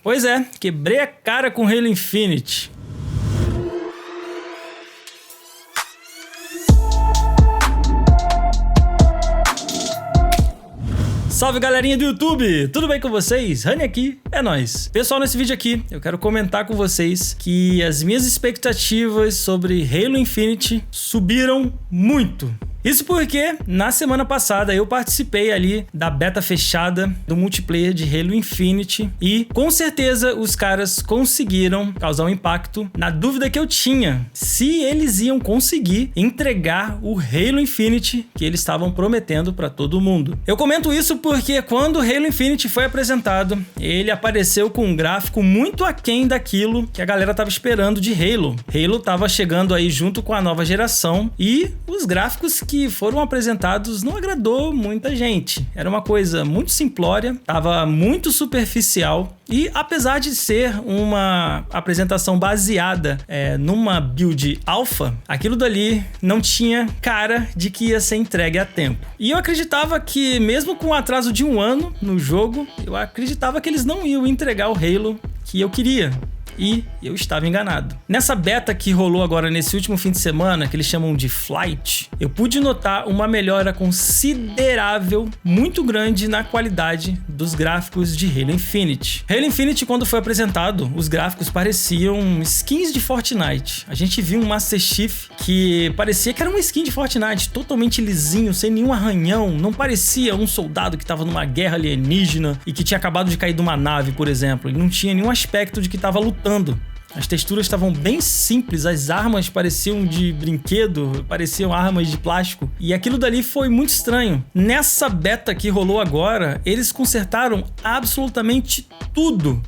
Pois é, quebrei a cara com Halo Infinite. Salve galerinha do YouTube, tudo bem com vocês? Rani aqui, é nóis. Pessoal, nesse vídeo aqui eu quero comentar com vocês que as minhas expectativas sobre Halo Infinite subiram muito. Isso porque na semana passada eu participei ali da beta fechada do multiplayer de Halo Infinite e com certeza os caras conseguiram causar um impacto na dúvida que eu tinha se eles iam conseguir entregar o Halo Infinite que eles estavam prometendo para todo mundo. Eu comento isso porque quando o Halo Infinite foi apresentado, ele apareceu com um gráfico muito aquém daquilo que a galera tava esperando de Halo. Halo tava chegando aí junto com a nova geração e os gráficos que foram apresentados não agradou muita gente. Era uma coisa muito simplória, tava muito superficial e apesar de ser uma apresentação baseada numa build alpha, aquilo dali não tinha cara de que ia ser entregue a tempo. E eu acreditava que mesmo com o atraso de um ano no jogo, eu acreditava que eles não iam entregar o Halo que eu queria. E eu estava enganado. Nessa beta que rolou agora nesse último fim de semana, que eles chamam de Flight, eu pude notar uma melhora considerável, muito grande na qualidade dos gráficos de Halo Infinite. Halo Infinite, quando foi apresentado, os gráficos pareciam skins de Fortnite. A gente viu um Master Chief que parecia que era uma skin de Fortnite, totalmente lisinho, sem nenhum arranhão, não parecia um soldado que estava numa guerra alienígena e que tinha acabado de cair de uma nave, por exemplo. Ele não tinha nenhum aspecto de que estava lutando. As texturas estavam bem simples, as armas pareciam de brinquedo, pareciam armas de plástico, e aquilo dali foi muito estranho. Nessa beta que rolou agora, eles consertaram absolutamente tudo.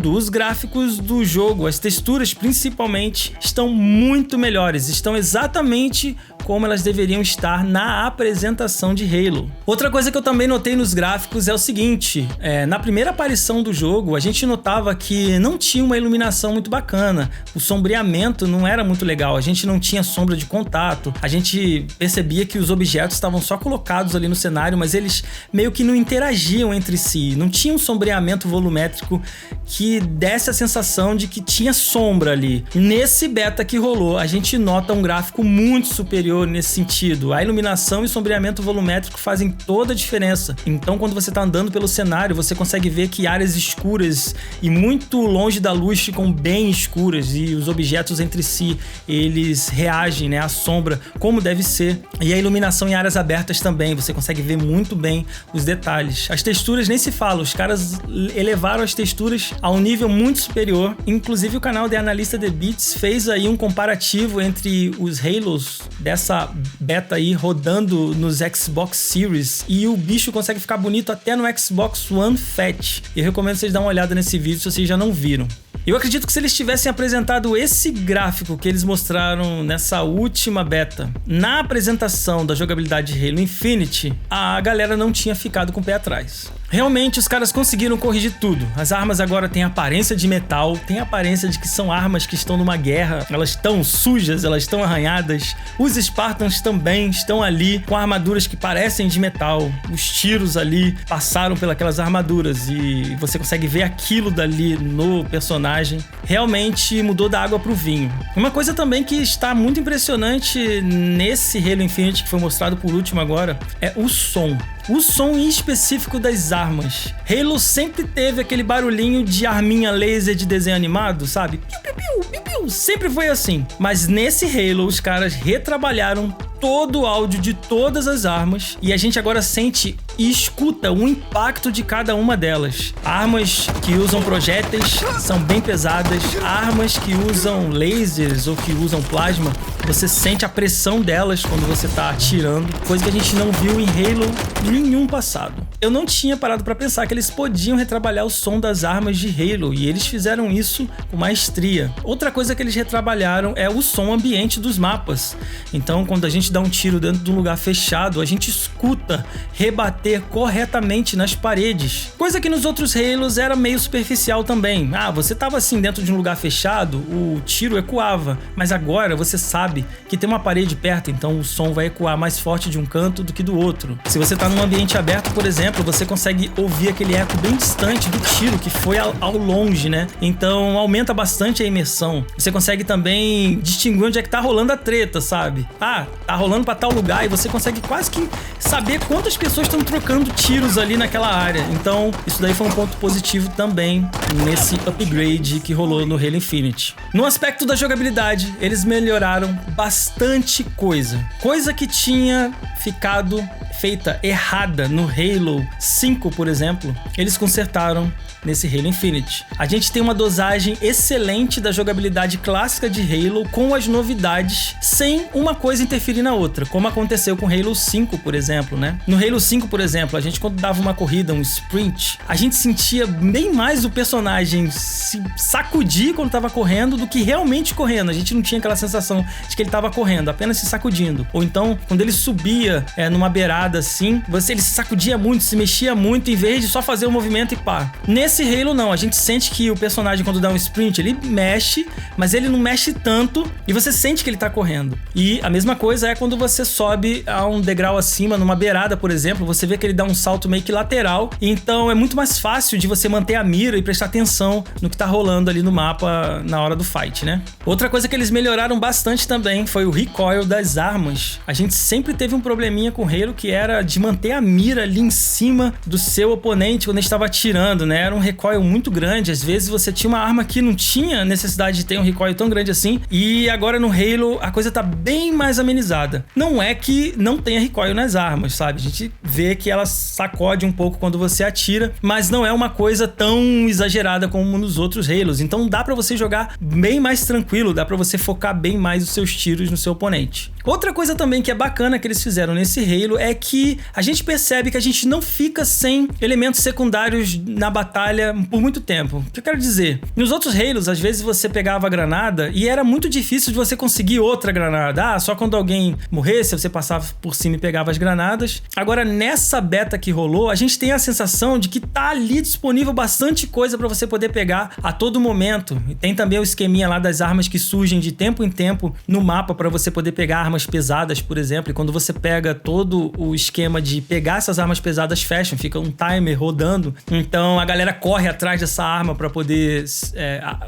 Os gráficos do jogo, as texturas principalmente, estão muito melhores, estão exatamente como elas deveriam estar na apresentação de Halo. Outra coisa que eu também notei nos gráficos é o seguinte, na primeira aparição do jogo, a gente notava que não tinha uma iluminação muito bacana, o sombreamento não era muito legal, a gente não tinha sombra de contato, a gente percebia que os objetos estavam só colocados ali no cenário, mas eles meio que não interagiam entre si, não tinha um sombreamento volumétrico que desse a sensação de que tinha sombra ali. Nesse beta que rolou, a gente nota um gráfico muito superior nesse sentido. A iluminação e sombreamento volumétrico fazem toda a diferença. Então, quando você está andando pelo cenário, você consegue ver que áreas escuras e muito longe da luz ficam bem escuras e os objetos entre si, eles reagem, né, à sombra como deve ser. E a iluminação em áreas abertas também, você consegue ver muito bem os detalhes. As texturas nem se fala, os caras elevaram as texturas a um nível muito superior. Inclusive o canal de analista The Beats fez aí um comparativo entre os Halos dessa beta aí rodando nos Xbox Series e o bicho consegue ficar bonito até no Xbox One Fat. Eu recomendo vocês darem uma olhada nesse vídeo se vocês já não viram. Eu acredito que se eles tivessem apresentado esse gráfico que eles mostraram nessa última beta na apresentação da jogabilidade de Halo Infinite, a galera não tinha ficado com o pé atrás. Realmente os caras conseguiram corrigir tudo. As armas agora têm aparência de metal, têm aparência de que são armas que estão numa guerra, elas estão sujas, elas estão arranhadas. Os Spartans também estão ali com armaduras que parecem de metal. Os tiros ali passaram pelas armaduras e você consegue ver aquilo dali no personagem. Realmente mudou da água pro vinho. Uma coisa também que está muito impressionante nesse Halo Infinite que foi mostrado por último agora é o som. O som em específico das armas. Halo sempre teve aquele barulhinho de arminha laser de desenho animado, sabe? Piu, piu, piu, piu, piu. Sempre foi assim. Mas nesse Halo, os caras retrabalharam todo o áudio de todas as armas e a gente agora sente e escuta o impacto de cada uma delas. Armas que usam projéteis são bem pesadas, armas que usam lasers ou que usam plasma, você sente a pressão delas quando você tá atirando, coisa que a gente não viu em Halo nenhum passado. Eu não tinha parado para pensar que eles podiam retrabalhar o som das armas de Halo e eles fizeram isso com maestria. Outra coisa que eles retrabalharam é o som ambiente dos mapas. Então, quando a gente dá um tiro dentro de um lugar fechado, a gente escuta rebater bater corretamente nas paredes. Coisa que nos outros Halos era meio superficial também. Ah, você tava assim dentro de um lugar fechado, o tiro ecoava, mas agora você sabe que tem uma parede perto, então o som vai ecoar mais forte de um canto do que do outro. Se você tá num ambiente aberto, por exemplo, você consegue ouvir aquele eco bem distante do tiro que foi ao longe, né? Então aumenta bastante a imersão. Você consegue também distinguir onde é que tá rolando a treta, sabe? Ah, tá rolando pra tal lugar e você consegue quase que saber quantas pessoas estão trocando tiros ali naquela área. Então isso daí foi um ponto positivo também nesse upgrade que rolou no Halo Infinite. No aspecto da jogabilidade, eles melhoraram bastante coisa. Coisa que tinha ficado feita errada no Halo 5, por exemplo, eles consertaram nesse Halo Infinite. A gente tem uma dosagem excelente da jogabilidade clássica de Halo com as novidades, sem uma coisa interferir na outra, como aconteceu com Halo 5, por exemplo, né? No Halo 5, por exemplo, a gente quando dava uma corrida, um sprint, a gente sentia bem mais o personagem se sacudir quando tava correndo do que realmente correndo. A gente não tinha aquela sensação de que ele tava correndo, apenas se sacudindo. Ou então, quando ele subia numa beirada assim, ele se sacudia muito, se mexia muito, em vez de só fazer o movimento e pá. Nesse Halo não, a gente sente que o personagem quando dá um sprint, ele mexe, mas ele não mexe tanto e você sente que ele tá correndo. E a mesma coisa é quando você sobe a um degrau acima, numa beirada, por exemplo, você vê que ele dá um salto meio que lateral, então é muito mais fácil de você manter a mira e prestar atenção no que tá rolando ali no mapa na hora do fight, né? Outra coisa que eles melhoraram bastante também foi o recoil das armas. A gente sempre teve um probleminha com o Halo que era de manter a mira ali em cima do seu oponente quando ele estava atirando, né? Era um recoil muito grande, às vezes você tinha uma arma que não tinha necessidade de ter um recoil tão grande assim, e agora no Halo a coisa tá bem mais amenizada. Não é que não tenha recoil nas armas, sabe? A gente vê que ela sacode um pouco quando você atira, mas não é uma coisa tão exagerada como nos outros Halos, então dá pra você jogar bem mais tranquilo, dá pra você focar bem mais os seus tiros no seu oponente. Outra coisa também que é bacana que eles fizeram nesse Halo é que a gente percebe que a gente não fica sem elementos secundários na batalha por muito tempo. O que eu quero dizer? Nos outros Halos, às vezes você pegava a granada e era muito difícil de você conseguir outra granada. Ah, só quando alguém morresse, você passava por cima e pegava as granadas. Agora, nessa beta que rolou, a gente tem a sensação de que tá ali disponível bastante coisa pra você poder pegar a todo momento. E tem também o esqueminha lá das armas que surgem de tempo em tempo no mapa pra você poder pegar armas pesadas, por exemplo. E quando você pega todo o esquema de pegar essas armas pesadas, fecha, fica um timer rodando. Então a galera corre atrás dessa arma para poder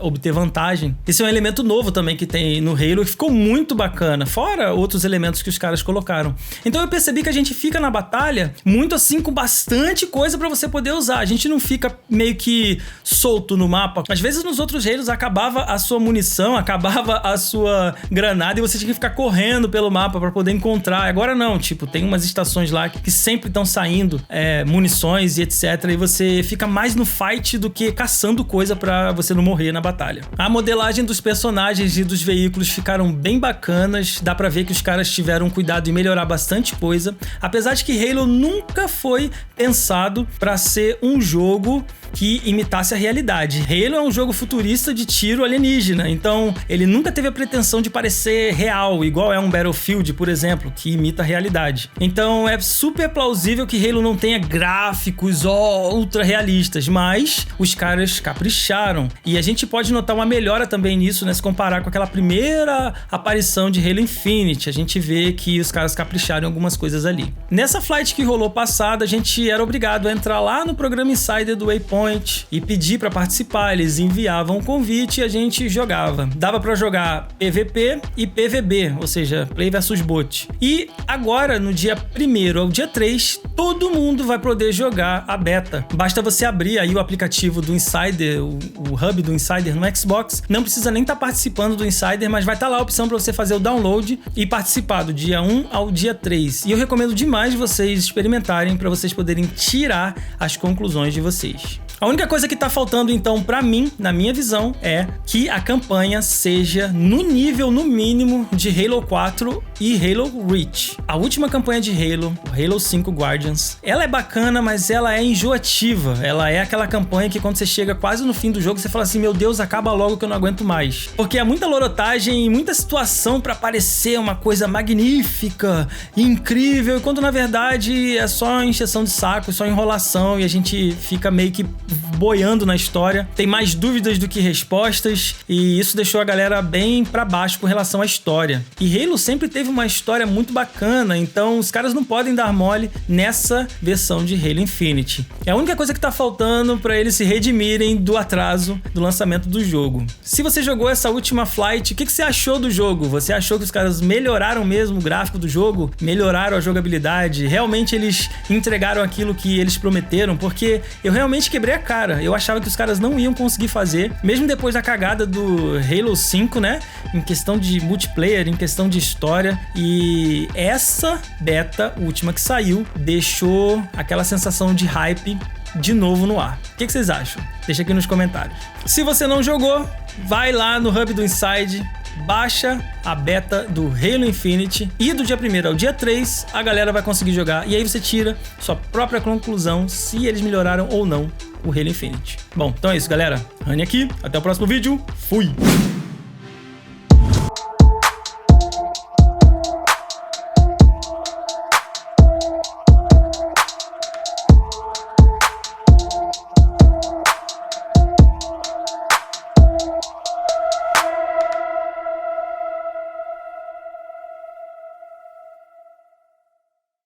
obter vantagem. Esse é um elemento novo também que tem no Halo e ficou muito bacana, fora outros elementos que os caras colocaram. Então eu percebi que a gente fica na batalha muito assim com bastante coisa para você poder usar. A gente não fica meio que solto no mapa. Às vezes nos outros Halos acabava a sua munição, acabava a sua granada e você tinha que ficar correndo pelo mapa para poder encontrar. Agora não, tipo, tem umas estações lá que sempre estão saindo munições e etc. E você fica mais no fight do que caçando coisa pra você não morrer na batalha. A modelagem dos personagens e dos veículos ficaram bem bacanas, dá pra ver que os caras tiveram cuidado em melhorar bastante coisa, apesar de que Halo nunca foi pensado pra ser um jogo que imitasse a realidade. Halo é um jogo futurista de tiro alienígena, então ele nunca teve a pretensão de parecer real, igual é um Battlefield, por exemplo, que imita a realidade. Então é super plausível que Halo não tenha gráficos ultra realistas, mas os caras capricharam. E a gente pode notar uma melhora também nisso, né? Se comparar com aquela primeira aparição de Halo Infinite, a gente vê que os caras capricharam em algumas coisas ali. Nessa flight que rolou passada, a gente era obrigado a entrar lá no programa Insider do Waypoint e pedir para participar. Eles enviavam um convite e a gente jogava. Dava para jogar PVP e PVB, ou seja, Play versus Bot. E agora, no dia 1º ao dia 3, todo mundo vai poder jogar a beta. Basta você abrir aí o aplicativo do Insider, o hub do Insider no Xbox. Não precisa nem estar participando do Insider, mas vai estar lá a opção para você fazer o download e participar do dia 1 ao dia 3. E eu recomendo demais vocês experimentarem para vocês poderem tirar as conclusões de vocês. A única coisa que tá faltando, então, pra mim, na minha visão, é que a campanha seja no nível, no mínimo, de Halo 4 e Halo Reach. A última campanha de Halo, Halo 5 Guardians, ela é bacana, mas ela é enjoativa. Ela é aquela campanha que quando você chega quase no fim do jogo, você fala assim, meu Deus, acaba logo que eu não aguento mais. Porque é muita lorotagem e muita situação pra parecer uma coisa magnífica, incrível, quando na verdade é só encheção de saco, só enrolação e a gente fica meio que boiando na história. Tem mais dúvidas do que respostas e isso deixou a galera bem pra baixo com relação à história. E Halo sempre teve uma história muito bacana, então os caras não podem dar mole nessa versão de Halo Infinite. É a única coisa que tá faltando pra eles se redimirem do atraso do lançamento do jogo. Se você jogou essa última Flight, o que você achou do jogo? Você achou que os caras melhoraram mesmo o gráfico do jogo? Melhoraram a jogabilidade? Realmente eles entregaram aquilo que eles prometeram? Porque eu realmente quebrei a cara. Eu achava que os caras não iam conseguir fazer, mesmo depois da cagada do Halo 5, né? Em questão de multiplayer, em questão de história. E essa beta última que saiu deixou aquela sensação de hype de novo no ar. O que vocês acham? Deixa aqui nos comentários. Se você não jogou, vai lá no Hub do Inside, baixa a beta do Halo Infinite e do dia 1º ao dia 3 a galera vai conseguir jogar e aí você tira sua própria conclusão se eles melhoraram ou não o Halo Infinite. Bom, então é isso, galera. Rani aqui, até o próximo vídeo. Fui!